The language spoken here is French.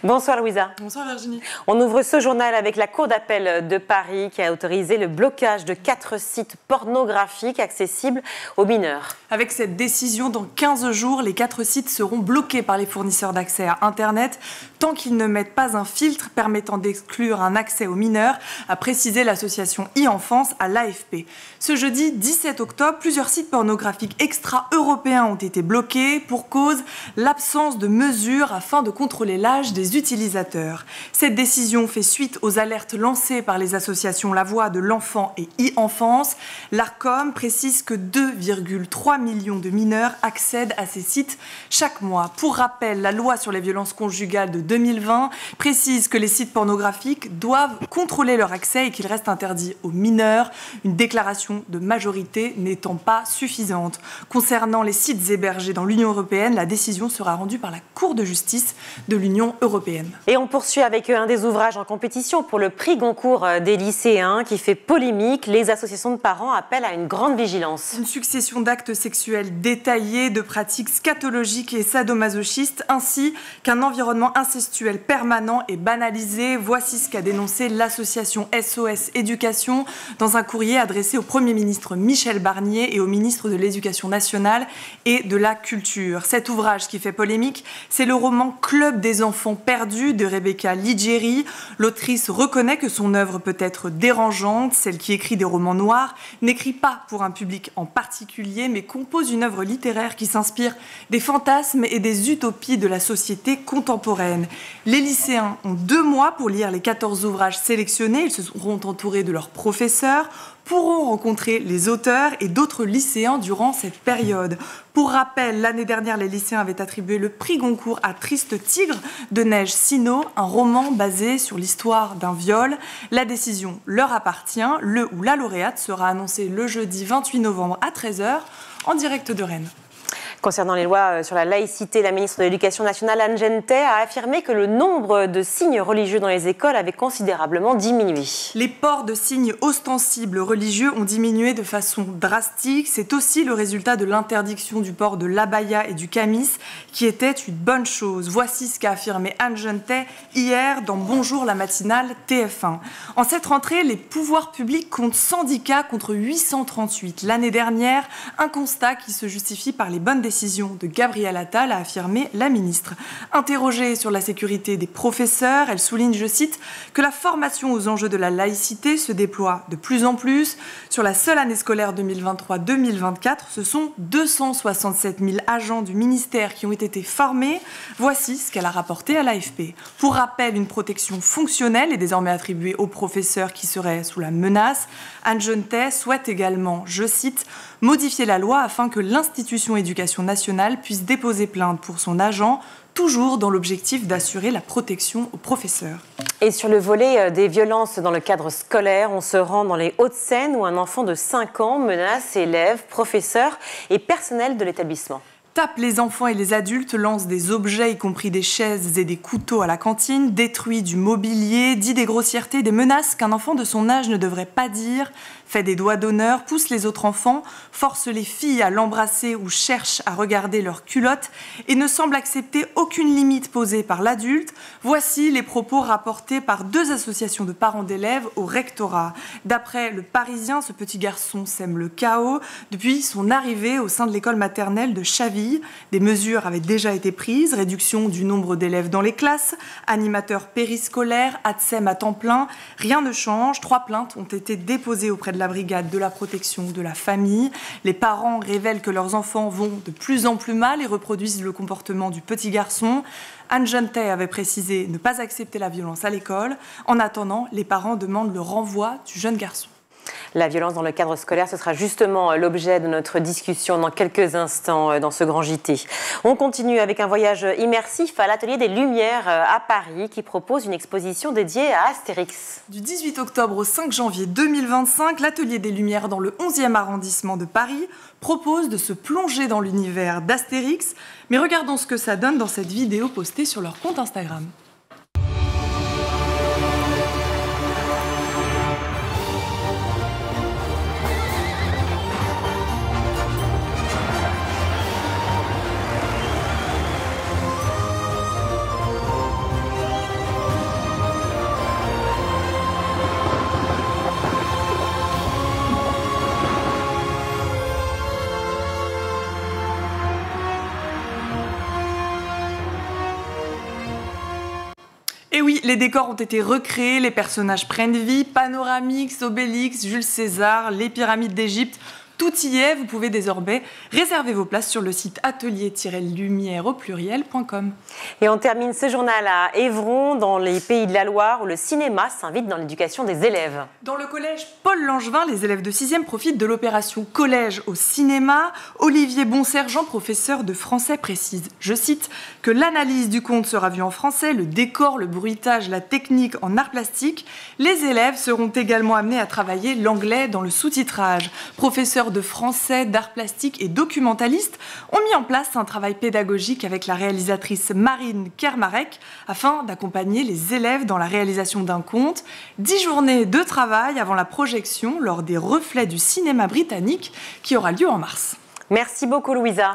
Bonsoir Louisa. Bonsoir Virginie. On ouvre ce journal avec la Cour d'appel de Paris qui a autorisé le blocage de 4 sites pornographiques accessibles aux mineurs. Avec cette décision, dans 15 jours, les 4 sites seront bloqués par les fournisseurs d'accès à Internet tant qu'ils ne mettent pas un filtre permettant d'exclure un accès aux mineurs, a précisé l'association e-Enfance à l'AFP. Ce jeudi 17 octobre, plusieurs sites pornographiques extra-européens ont été bloqués pour cause l'absence de mesures afin de contrôler l'âge des utilisateurs. Cette décision fait suite aux alertes lancées par les associations La Voix de l'Enfant et e-Enfance. L'ARCOM précise que 2,3 millions de mineurs accèdent à ces sites chaque mois. Pour rappel, la loi sur les violences conjugales de 2020 précise que les sites pornographiques doivent contrôler leur accès et qu'il reste interdit aux mineurs, une déclaration de majorité n'étant pas suffisante. Concernant les sites hébergés dans l'Union européenne, la décision sera rendue par la Cour de justice de l'Union européenne. Et on poursuit avec un des ouvrages en compétition pour le prix Goncourt des lycéens qui fait polémique. Les associations de parents appellent à une grande vigilance. Une succession d'actes sexuels détaillés, de pratiques scatologiques et sadomasochistes, ainsi qu'un environnement incestuel permanent et banalisé. Voici ce qu'a dénoncé l'association SOS Éducation dans un courrier adressé au Premier ministre Michel Barnier et au ministre de l'Éducation nationale et de la Culture. Cet ouvrage qui fait polémique, c'est le roman Club des enfants perdus de Rebecca Ligieri. L'autrice reconnaît que son œuvre peut être dérangeante. Celle qui écrit des romans noirs n'écrit pas pour un public en particulier, mais compose une œuvre littéraire qui s'inspire des fantasmes et des utopies de la société contemporaine. Les lycéens ont 2 mois pour lire les 14 ouvrages sélectionnés. Ils seront entourés de leurs professeurs, pourront rencontrer les auteurs et d'autres lycéens durant cette période. Pour rappel, l'année dernière, les lycéens avaient attribué le prix Goncourt à Triste Tigre de Neige Sino, un roman basé sur l'histoire d'un viol. La décision leur appartient. Le ou la lauréate sera annoncée le jeudi 28 novembre à 13h en direct de Rennes. Concernant les lois sur la laïcité, la ministre de l'Éducation nationale, Anne Genetet, a affirmé que le nombre de signes religieux dans les écoles avait considérablement diminué. Les ports de signes ostensibles religieux ont diminué de façon drastique. C'est aussi le résultat de l'interdiction du port de l'abaya et du camis, qui était une bonne chose. Voici ce qu'a affirmé Anne Genetet hier dans Bonjour la matinale TF1. En cette rentrée, les pouvoirs publics comptent 110 cas contre 838. L'année dernière, un constat qui se justifie par les bonnes décision de Gabriel Attal, a affirmé la ministre. Interrogée sur la sécurité des professeurs, elle souligne, je cite, que la formation aux enjeux de la laïcité se déploie de plus en plus. Sur la seule année scolaire 2023-2024, ce sont 267 000 agents du ministère qui ont été formés. Voici ce qu'elle a rapporté à l'AFP. Pour rappel, une protection fonctionnelle est désormais attribuée aux professeurs qui seraient sous la menace. Anne Genetet souhaite également, je cite, modifier la loi afin que l'institution éducation nationale puisse déposer plainte pour son agent, toujours dans l'objectif d'assurer la protection aux professeurs. Et sur le volet des violences dans le cadre scolaire, on se rend dans les Hauts-de-Seine où un enfant de 5 ans menace élèves, professeurs et personnel de l'établissement. Tape les enfants et les adultes, lance des objets, y compris des chaises et des couteaux à la cantine, détruit du mobilier, dit des grossièretés, des menaces qu'un enfant de son âge ne devrait pas dire, fait des doigts d'honneur, pousse les autres enfants, force les filles à l'embrasser ou cherche à regarder leurs culottes et ne semble accepter aucune limite posée par l'adulte. Voici les propos rapportés par 2 associations de parents d'élèves au rectorat. D'après Le Parisien, ce petit garçon sème le chaos depuis son arrivée au sein de l'école maternelle de Chaville. Des mesures avaient déjà été prises, réduction du nombre d'élèves dans les classes, animateurs périscolaires, ATSEM à temps plein. Rien ne change. 3 plaintes ont été déposées auprès de la brigade de la protection de la famille. Les parents révèlent que leurs enfants vont de plus en plus mal et reproduisent le comportement du petit garçon. Anne Genetet avait précisé ne pas accepter la violence à l'école. En attendant, les parents demandent le renvoi du jeune garçon. La violence dans le cadre scolaire, ce sera justement l'objet de notre discussion dans quelques instants dans ce grand JT. On continue avec un voyage immersif à l'Atelier des Lumières à Paris qui propose une exposition dédiée à Astérix. Du 18 octobre au 5 janvier 2025, l'Atelier des Lumières dans le 11e arrondissement de Paris propose de se plonger dans l'univers d'Astérix. Mais regardons ce que ça donne dans cette vidéo postée sur leur compte Instagram. Et oui, les décors ont été recréés, les personnages prennent vie, Panoramix, Obélix, Jules César, les pyramides d'Égypte. Tout y est, vous pouvez désormais réserver vos places sur le site atelier-lumière.com. Et on termine ce journal à Évron, dans les Pays de la Loire, où le cinéma s'invite dans l'éducation des élèves. Dans le collège Paul Langevin, les élèves de 6e profitent de l'opération Collège au cinéma. Olivier Bonsergent, professeur de français, précise, je cite, que l'analyse du conte sera vue en français, le décor, le bruitage, la technique en art plastique. Les élèves seront également amenés à travailler l'anglais dans le sous-titrage. Professeurs de français, d'art plastique et documentalistes ont mis en place un travail pédagogique avec la réalisatrice Marine Kermarek afin d'accompagner les élèves dans la réalisation d'un conte. 10 journées de travail avant la projection lors des Reflets du cinéma britannique qui aura lieu en mars. Merci beaucoup Louisa.